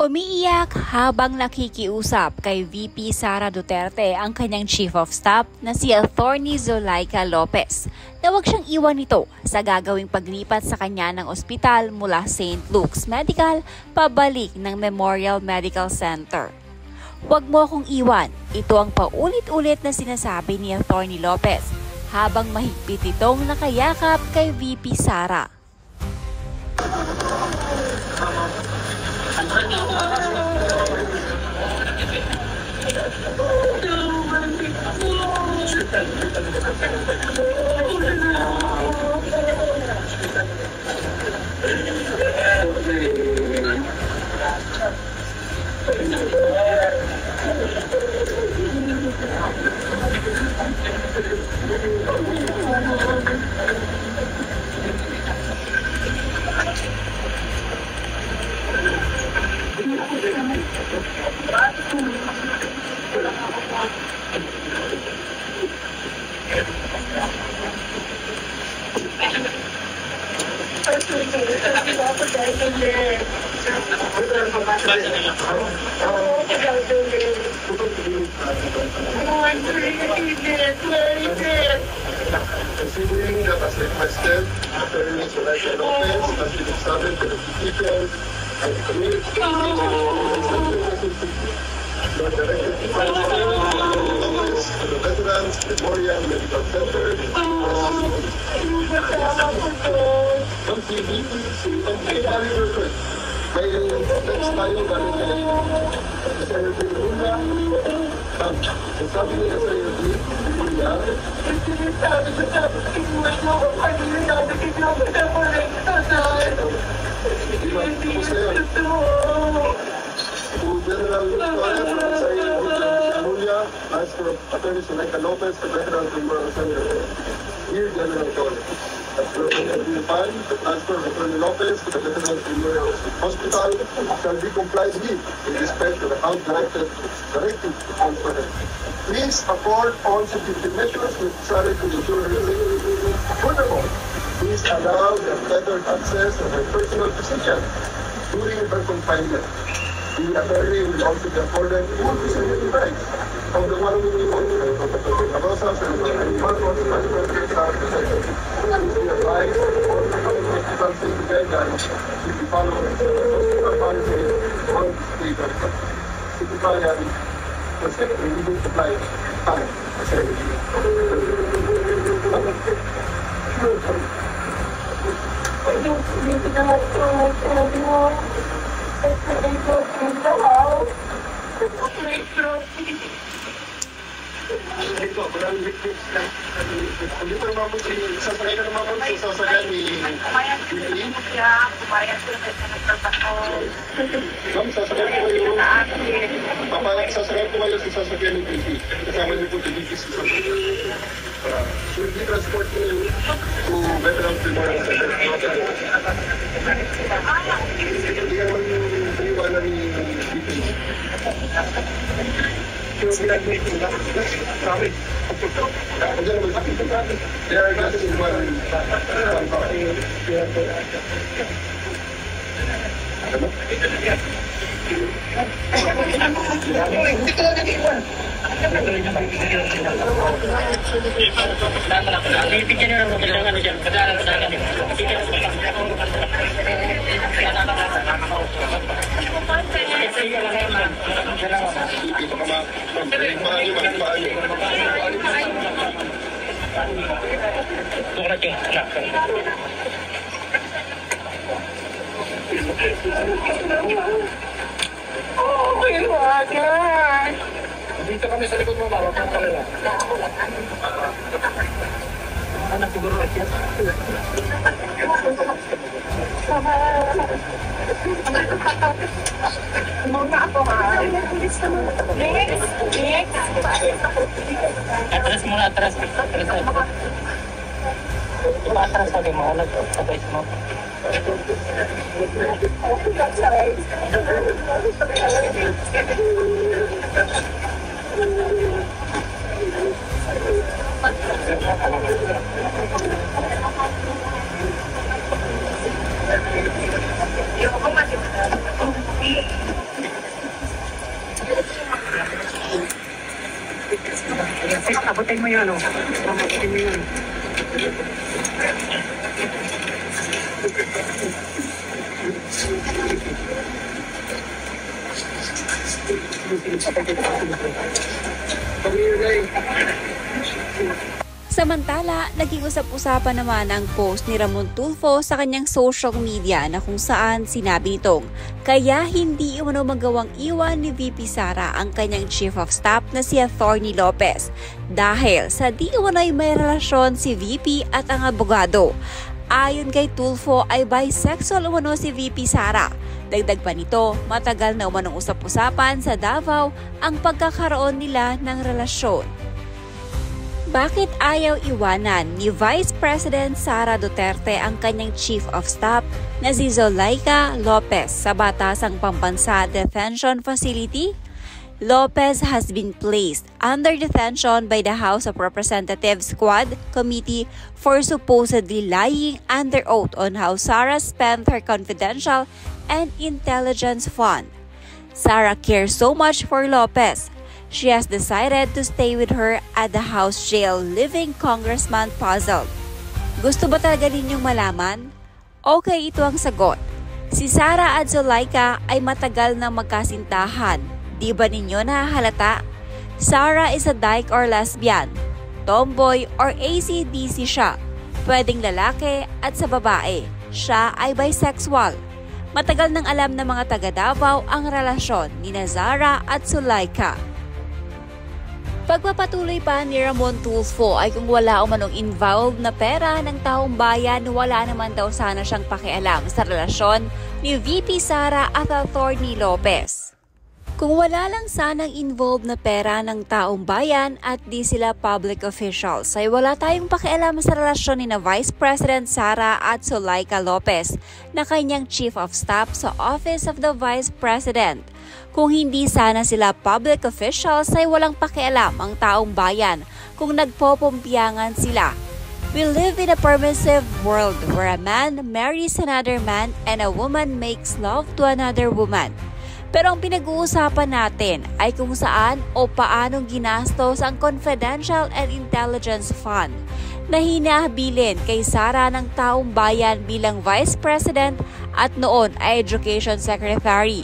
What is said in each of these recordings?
Umiiyak habang nakikiusap kay VP Sara Duterte ang kanyang Chief of Staff na si Atty. Zulaika Lopez na huwag siyang iwan nito sa gagawing paglipat sa kanya ng ospital mula St. Luke's Medical pabalik ng Memorial Medical Center. "Huwag mo akong iwan," ito ang paulit-ulit na sinasabi ni Atty. Lopez habang mahigpit itong nakayakap kay VP Sara. Considering that as requested, Atty. Zulaika Lopez has been examined by the physician and the community directed to the Veterans Memorial Medical Center. May text tayo galing kay Senator Luna. Sabi niya sa iyo, Luna, General as for Atty. Zulaika Lopez, the Veterans Memorial Center. Here, General College. As for the transfer of Atty. Lopez to the Veterans Memorial Hospital shall be complied with in respect to the House directive to transfer him. Please afford all security measures necessary to ensure his safety. Furthermore, please allow the unfettered access of her personal physician during her confinement. The attorney will also be afforded full facility rights of the one who will Rosa and Marcos Please be advised all the hospital safety guidelines should be followed in the hospital policy on the state of Secretariat for safety legal supply time. Ito, walang witness lang. Hindi ko naman po sasakay na naman po sasakyan ni Vicky. Ma'am, sasakyan po kayo. Sasakyan po kayo sa sasakyan ni Vicky. Kasama niyo po si Vicky sa sasakyan. Should we transport you to Veterans Memorial Center? Hindi ka naman yung paniwanan ni Vicky. They are not in dito kami sa likod mo, mawag kang kalala. Anak siguro na siya. Muna ako ha. Next. Atras muna, atras. Atras lagi mo, nag-atras mo. Yung ako masip. Pamakin mo yan, oh. Pamakin mo yan. Samantala, naging usap-usapan naman ang post ni Ramon Tulfo sa kanyang social media na kung saan sinabi nitong kaya hindi umano magawang iwan ni VP Sara ang kanyang Chief of Staff na si Atty. Lopez dahil sa di umano'y may relasyon si VP at ang abogado. Ayon kay Tulfo ay bisexual umano si VP Sara. Dagdag pa nito, matagal na umanong usap-usapan sa Davao ang pagkakaroon nila ng relasyon. Bakit ayaw iwanan ni Vice President Sara Duterte ang kanyang Chief of Staff na si Zulaika Lopez sa Batasang Pambansa Detention Facility? Lopez has been placed under detention by the House of Representatives Quad Committee for supposedly lying under oath on how Sara spent her confidential and intelligence fund. Sara cares so much for Lopez. She has decided to stay with her at the House jail, leaving Congressman puzzled. Gusto ba talaga ninyong malaman? Okay, ito ang sagot. Si Sara at Zulaika ay matagal na magkasintahan. Di ba ninyo nahahalata? Sara is a dyke or lesbian, tomboy or AC/DC siya. Pwedeng lalaki at sa babae. Siya ay bisexual. Matagal nang alam ng mga taga Davao ang relasyon ni Sara at Zulaika. Pagpapatuloy pa ni Ramon Tulfo ay kung wala umanong involved na pera ng taong bayan, wala naman daw sana siyang pakialam sa relasyon ni VP Sara at Atty. Lopez. Kung wala lang sanang involved na pera ng taong bayan at di sila public officials, ay wala tayong pakialam sa relasyon ni na Vice President Sara at Zulaika Lopez na kanyang Chief of Staff sa Office of the Vice President. Kung hindi sana sila public officials ay walang pakialam ang taong bayan kung nagpopompiyangan sila. We live in a permissive world where a man marries another man and a woman makes love to another woman. Pero ang pinag-uusapan natin ay kung saan o paanong ginastos ang Confidential and Intelligence Fund na hinahabilin kay Sara ng taong bayan bilang Vice President at noon ay Education Secretary.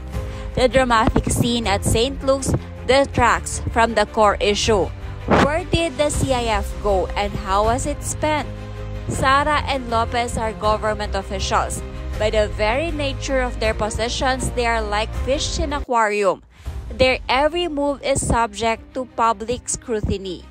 The dramatic scene at St. Luke's detracts from the core issue. Where did the CIF go and how was it spent? Sara and Lopez are government officials. By the very nature of their positions, they are like fish in an aquarium. Their every move is subject to public scrutiny.